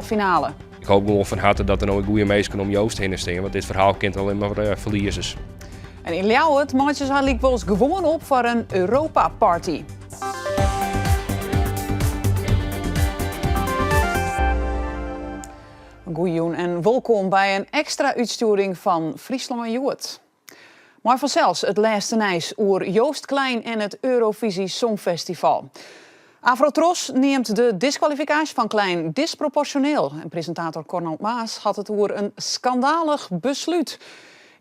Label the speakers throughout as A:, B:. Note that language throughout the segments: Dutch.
A: finale.
B: Ik hoop gewoon van harte dat er nog een goede mensen om Joost heen staan, want dit verhaal kent alleen maar verliezers.
A: En in Ljouwert maatjes haar liep wel eens gewoon op voor een Europa-party. Goeiejoen en welkom bij een extra uitsturing van Friesland en Joert. Maar vanzelfs het laatste nieuws oer Joost Klein en het Eurovisie Songfestival. Afrotros neemt de disqualificatie van Klein disproportioneel. En presentator Cornel Maas had het oer een schandalig besluit.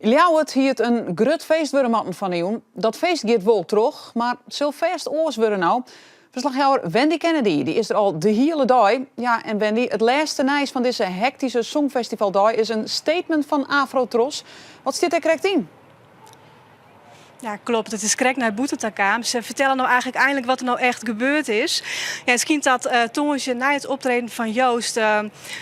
A: Ljouwert hield een grut feest worden van Eeuwen. Dat feest gaat wel terug, maar zal feest oors worden nou. Verslagjouwer Wendy Kennedy die is er al de hele dag. Ja, en Wendy, het laatste nieuws van deze hectische Songfestivaldag is een statement van Afrotros. Wat zit er correct in?
C: Ja, klopt. Het is correct naar Boetentakaam. Ze vertellen nou eigenlijk eindelijk wat er nou echt gebeurd is. Ja, het schijnt dat toen je na het optreden van Joost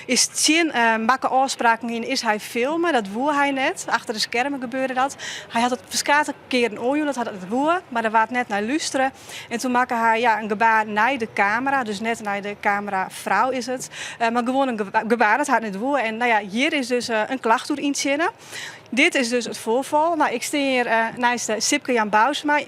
C: is Tjin makke afspraken in is hij filmen. Dat woer hij net. Achter de schermen gebeurde dat. Hij had het verschillende keren oorjoen, dat had het woer, maar er was net naar luisteren. En toen maakte hij een gebaar naar de camera, dus net naar de cameravrouw is het. Maar gewoon een gebaar, dat had net woer. En nou ja, hier is dus een klacht door inzinnen. Dit is dus het voorval. Nou, ik sta hier naast Sipke Jan Bousma,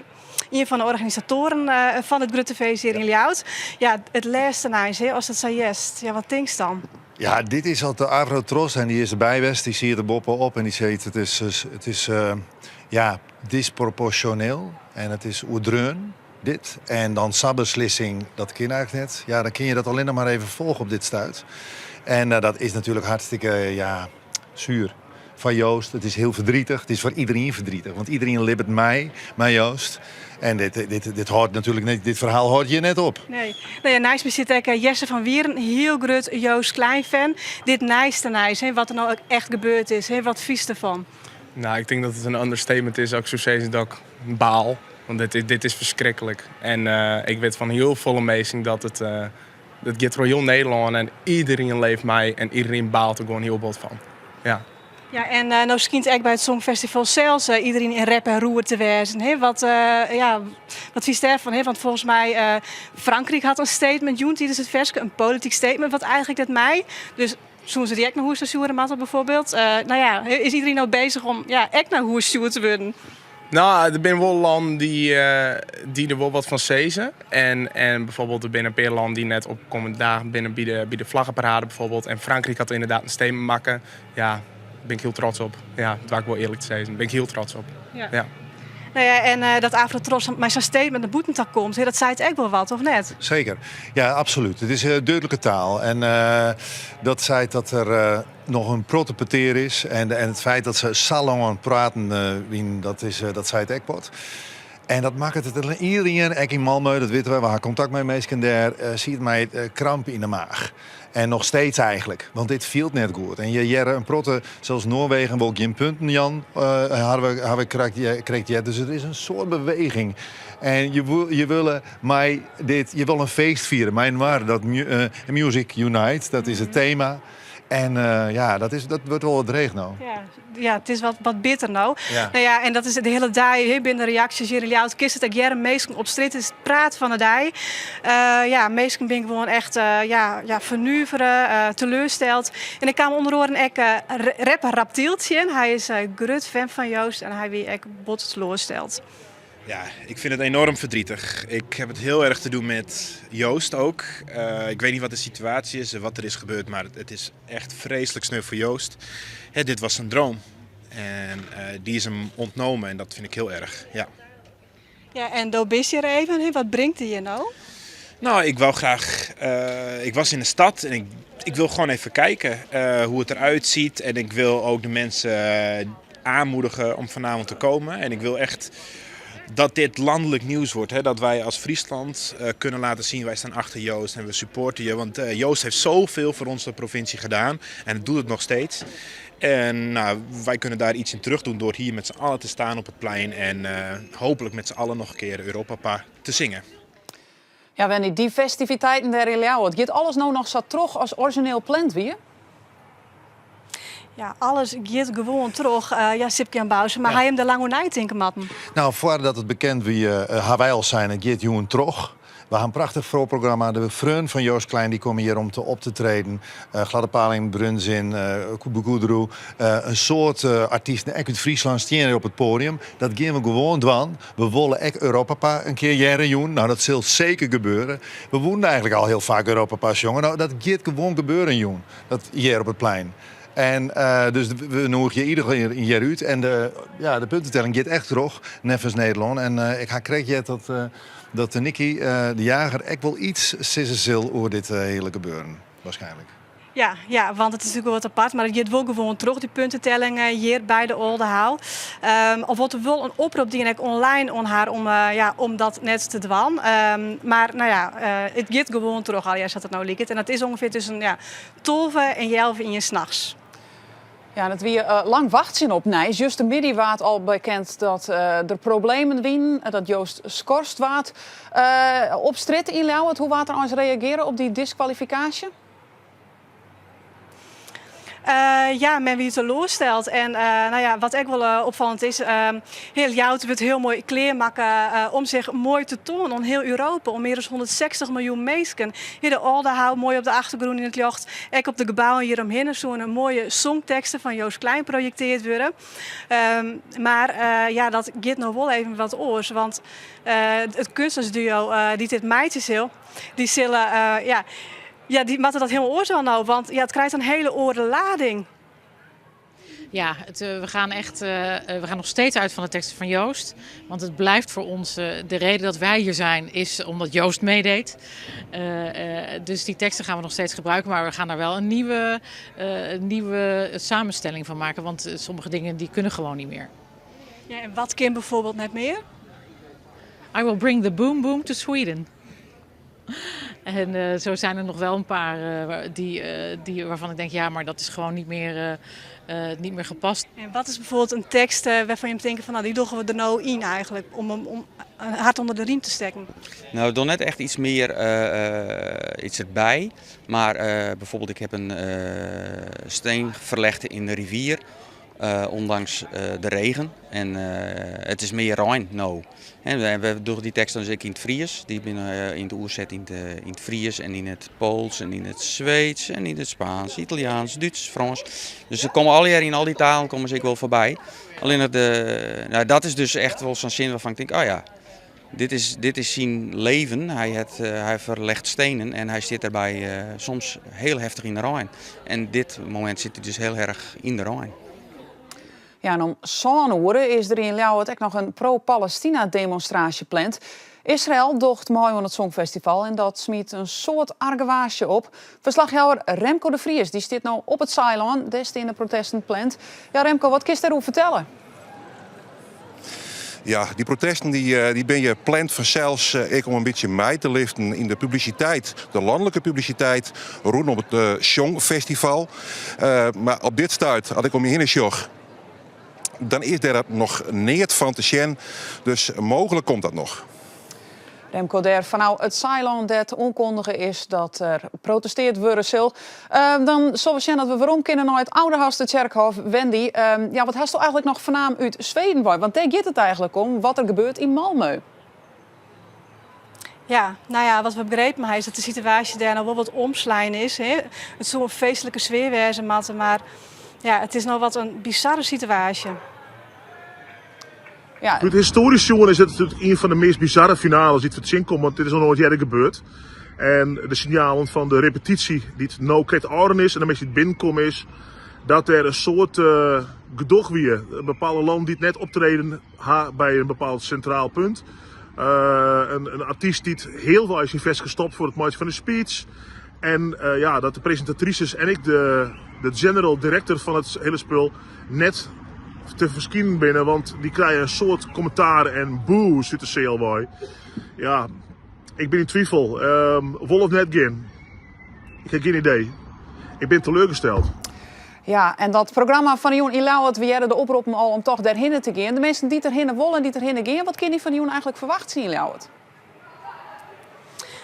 C: een van de organisatoren van het Grutte feest hier in Ljouwert. Ja, het laatste nieuws, als het zo is. Ja, wat denk je dan?
D: Ja, dit is al de Afrotros en die is erbij best. Die zie je de boppen op en die zegt het is disproportioneel en het is oerdreun. Dit. En dan beslissing, dat ken je eigenlijk net. Ja, dan kun je dat alleen nog maar even volgen op dit stuit. En dat is natuurlijk hartstikke zuur van Joost. Het is heel verdrietig. Het is voor iedereen verdrietig. Want iedereen libbert mij, Joost. En dit hoort natuurlijk niet, dit verhaal hoort je net op.
C: Nee. Nou ja, naast me zit ook Jesse van Wieren, heel groot Joost Klein fan. Dit nice, wat er nou ook echt gebeurd is. Wat vies ervan?
E: Nou, ik denk dat het een understatement is. Ook zo zeggen dat ik baal. Want dit is verschrikkelijk. En ik weet van heel volle meesting dat het gaat voor heel Nederland. En iedereen leeft mij en iedereen baalt er gewoon heel bot van. Ja.
C: Ja, en nou schijnt eigenlijk bij het Songfestival zelfs iedereen in rep en roer te wezen. Wat vies daarvan? Want volgens mij Frankrijk had een statement, tijdens het versje, een politiek statement, wat eigenlijk net mij. Dus toen ze die ook naar Hoerstuur matten bijvoorbeeld. Is iedereen nou bezig om echt naar Hoerstuur te worden?
E: Nou, er zijn wel landen die er wel wat van zezen. En bijvoorbeeld er zijn een paar landen die net opkomen dagen binnen bij de vlaggenparade bijvoorbeeld. En Frankrijk had inderdaad een statement maken. Ja, daar ben ik heel trots op. Ja, dat wil ik wel eerlijk te zeggen. Daar ben ik heel trots op. Ja.
C: Nou ja, en dat Afrotros met zijn statement naar Boetentak komt, dat zei het echt wel wat, of net?
D: Zeker. Ja, absoluut. Het is duidelijke taal. En dat zei dat er nog een protopeteer is. En het feit dat ze salon aan het praten dat zei het ekpot. En dat maakt het iedereen, ook in Malmö, dat weten we hebben contact met mensen daar, ziet mij kramp in de maag. En nog steeds eigenlijk, want dit viel net goed. En je jaren een protte, zoals Noorwegen, wil geen punten, Jan, hebben we krijgt. Dus er is een soort beweging. En je wil een feest vieren. Mijn waar, dat Music Unite, dat is het thema. En dat wordt wel wat dreig nou.
C: Ja, het is wat bitter nou.
D: Ja.
C: Nou ja, en dat is de hele dag binnen de reacties hier in Ljouwert. Kist het jaren meesten op straat is het praat van de dag. Meesten ben gewoon echt vernuveren, teleursteld. En ik kwam onder oren rapper Raptieltje. Hij is groot fan van Joost en hij weer bot teleursteld.
F: Ja, ik vind het enorm verdrietig. Ik heb het heel erg te doen met Joost ook. Ik weet niet wat de situatie is en wat er is gebeurd, maar het is echt vreselijk sneu voor Joost. Dit was zijn droom en die is hem ontnomen en dat vind ik heel erg, ja.
C: Ja, en dan ben je er even. Wat brengt hij je nou?
F: Nou, ik wou graag... ik was in de stad en ik wil gewoon even kijken hoe het eruit ziet. En ik wil ook de mensen aanmoedigen om vanavond te komen. En ik wil echt dat dit landelijk nieuws wordt. Dat wij als Friesland kunnen laten zien, wij staan achter Joost en we supporten je. Want Joost heeft zoveel voor onze provincie gedaan en het doet het nog steeds. En wij kunnen daar iets in terug doen door hier met z'n allen te staan op het plein. En hopelijk met z'n allen nog een keer Europapa te zingen.
A: Ja, Wendy, die festiviteiten daar in Ljouwert, gaat alles nou nog zo terug als origineel pland weer?
C: Ja, alles gaat gewoon terug. Sipke en Bouwse, maar hij hem de lange night in matten.
D: Nou, voordat het bekend wie wij al zijn, het gaat jongen terug. We gaan een prachtig voorprogramma. De vrienden van Joost Klein die komen hier om op te treden. Gladde Paling, Brunzin, Koebekoedroe. Een soort artiesten, ook uit Friesland, staan op het podium. Dat gaan we gewoon doen. We willen ook Europapa een keer jaren doen. Nou, dat zal zeker gebeuren. We woonden eigenlijk al heel vaak Europapas, jongen. Nou, dat gaat gewoon gebeuren, jongen. Dat hier op het plein. En dus we nodigen je ieder jaar uit. En de puntentelling gaat echt terug, nevens Nederland. En ik ga krijgen dat de Nicky, de jager, ook wel iets sissen zal over dit hele gebeuren. Waarschijnlijk.
C: Ja, want het is natuurlijk wel wat apart, maar je wil gewoon terug die puntentelling hier bij de Olde Houw. Of wordt er wel een oproep die ik online aan haar om dat net te doen. Maar nou ja, het gaat gewoon terug al, jij zat het nou lieket. En dat is ongeveer tussen 12 en 11 in je 's nachts.
A: Ja, dat wie lang wachten op Nijs. Juist de middag waard al bekend dat er problemen wien, dat Joost skorst waard. Op strijd in Ljouwert, hoe waard er eens reageren op die disqualificatie?
C: Men wie het teleurstelt. En wat ook wel opvallend is, heel Ljouwert wordt heel mooi kleermaken om zich mooi te tonen in heel Europa. Om meer dan 160 miljoen mensen. Hier de Olde Houw mooi op de achtergrond in het jocht. Ook op de gebouwen hieromheen zo'n mooie songteksten van Joost Klein projecteerd worden. Dat gaat nog wel even wat oors. Want het kunstensduo die dit meidjes heel, die zullen... die moeten dat helemaal oorzaal nou, want het krijgt een hele oorlading.
G: Ja, we gaan nog steeds uit van de teksten van Joost. Want het blijft voor ons, de reden dat wij hier zijn, is omdat Joost meedeed. Dus die teksten gaan we nog steeds gebruiken, maar we gaan daar wel een nieuwe samenstelling van maken. Want sommige dingen die kunnen gewoon niet meer.
C: Ja, en wat kan bijvoorbeeld net meer?
G: I will bring the boom boom to Sweden. En zo zijn er nog wel een paar waarvan ik denk, ja, maar dat is gewoon niet meer gepast.
C: En wat is bijvoorbeeld een tekst waarvan je moet denken van, nou, die doggen we er nou in eigenlijk, om een hart onder de riem te steken?
H: Nou, dan net echt iets meer iets erbij. Maar bijvoorbeeld, ik heb een steen verlegd in de rivier. Ondanks de regen. En het is meer rein nou. En we doen die tekst dan zeker in het Fries. Die ben in de oerzet in het Fries en in het Pools en in het Zweeds en in het Spaans, Italiaans, Duits, Frans. Dus ze komen al in al die talen komen ze ook wel voorbij. Alleen dat is dus echt wel zo'n zin waarvan ik denk, oh ja, dit is zijn leven. Hij verlegt stenen en hij zit daarbij soms heel heftig in de Rijn. En dit moment zit hij dus heel erg in de Rijn.
A: Ja, en om zo'n uren is er in Ljouwert ook nog een pro-Palestina-demonstratie gepland. Israël docht mooi aan het Songfestival en dat smiet een soort argwaarsje op. Verslaghouder Remco de Vries die zit nou op het Zeiland, des in de protesten plant. Ja, Remco, wat kun je daarover vertellen?
I: Ja, die protesten die ben je plant vanzelfs om een beetje mee te liften in de publiciteit, de landelijke publiciteit, rondom het Songfestival. Maar op dit stuit, als ik om je heen sjoch, dan is er nog niet van te zien, dus mogelijk komt dat nog.
A: Remco der vanuit het Zeiland dat onkondigen is dat er protesteerd worden zal. Dan zullen we zien dat we waarom kunnen naar het Ouderhaste Kerkhof. Wendy, wat hast u eigenlijk nog voornaam uit Zweden? Want daar gaat het eigenlijk om wat er gebeurt in Malmö.
C: Ja, nou ja, wat we begrepen is dat de situatie daar nog wel wat omslijn is. Hè? Het zou een feestelijke sfeer wezen, maar ja, het is nou wat een bizarre situatie.
J: Ja. Het historisch jongen is het natuurlijk een van de meest bizarre finales die het zien komt, want dit is nog nooit eerder gebeurd. En de signalen van de repetitie die het nou krijgt orden is en de mensen die binnenkomen is, dat er een soort gedoog weer, een bepaalde land die het net optreden bij een bepaald centraal punt. Een artiest die het heel veel is vastgestopt voor het maken van een speech. En dat de presentatrices en ik de general director van het hele spul net te verschijnen binnen, want die krijgen een soort commentaar en boe zit de CLY. Ja, ik ben in twijfel. Wolf net geen. Ik heb geen idee. Ik ben teleurgesteld.
A: Ja, en dat programma van Joen Ilauwert, we hadden de oproepen al om toch daarheen te gaan. De mensen die erheen willen en die erheen gaan, wat kunnen die van Joen eigenlijk verwachten in Ilauwert?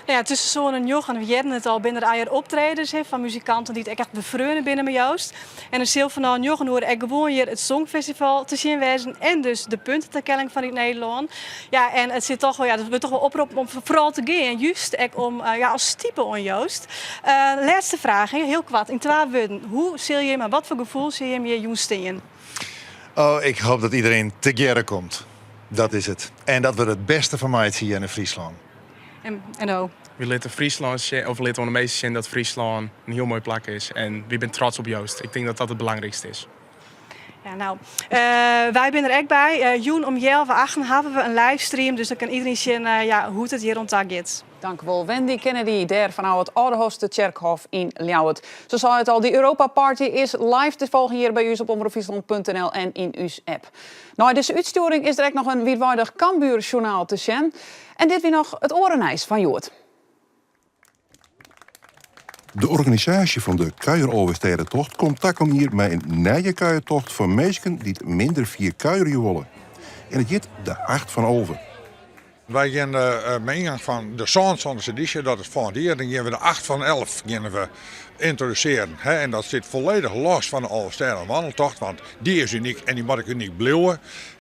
C: Nou ja, tussen zo'n en jochen, we hadden het al binnen de eigen optredens van muzikanten die het echt bevreunen binnen mijn Joost. En een zeel van jochen hoorde ik gewoon hier het Songfestival te zien wezen en dus de puntentelling van Nederland. Ja, en het zit toch wel, ja, dat we toch wel oproepen om vooral te gaan, juist om als type on Joost. Laatste vraag, heel kwart, in 2 woorden. Hoe zul je maar wat voor gevoel zul je hem je Joest in?
D: Oh, ik hoop dat iedereen together komt. Dat is het. En dat we het beste van mij zien in Friesland.
C: En oh.
E: We laten Friesland, of laten we de meeste zien dat Friesland een heel mooi plak is. En we zijn trots op Joost. Ik denk dat dat het belangrijkste is.
C: Ja, nou, wij zijn er ook bij. Joen om 11:08 hebben we een livestream, dus dan kan iedereen zien hoe het hier rond gaat.
A: Dank u wel, Wendy Kennedy, daar vanuit het Oudehoofdse Kerkhof in Ljouwert. Zo zei het al, die Europa Party is live te volgen hier bij u op omroepfriesland.nl en in uw app. Nou, deze uitsturing is er ook nog een weerwaardig Cambuurjournaal te zien. En dit weer nog het orenijs van Joert.
I: De organisatie van de Kuieroverstedentocht komt takkom hier met een nieuwe kuiertocht voor mensen die het minder 4 kuieren willen. En het jit de 8 van Over.
K: Wij gaan met ingang van de Zonsonderse editie, dat is volgend jaar, dan gaan we de 8 van 11 gaan we introduceren. En dat zit volledig los van de Oversteden wandeltocht, want die is uniek en die moet ik uniek blijven.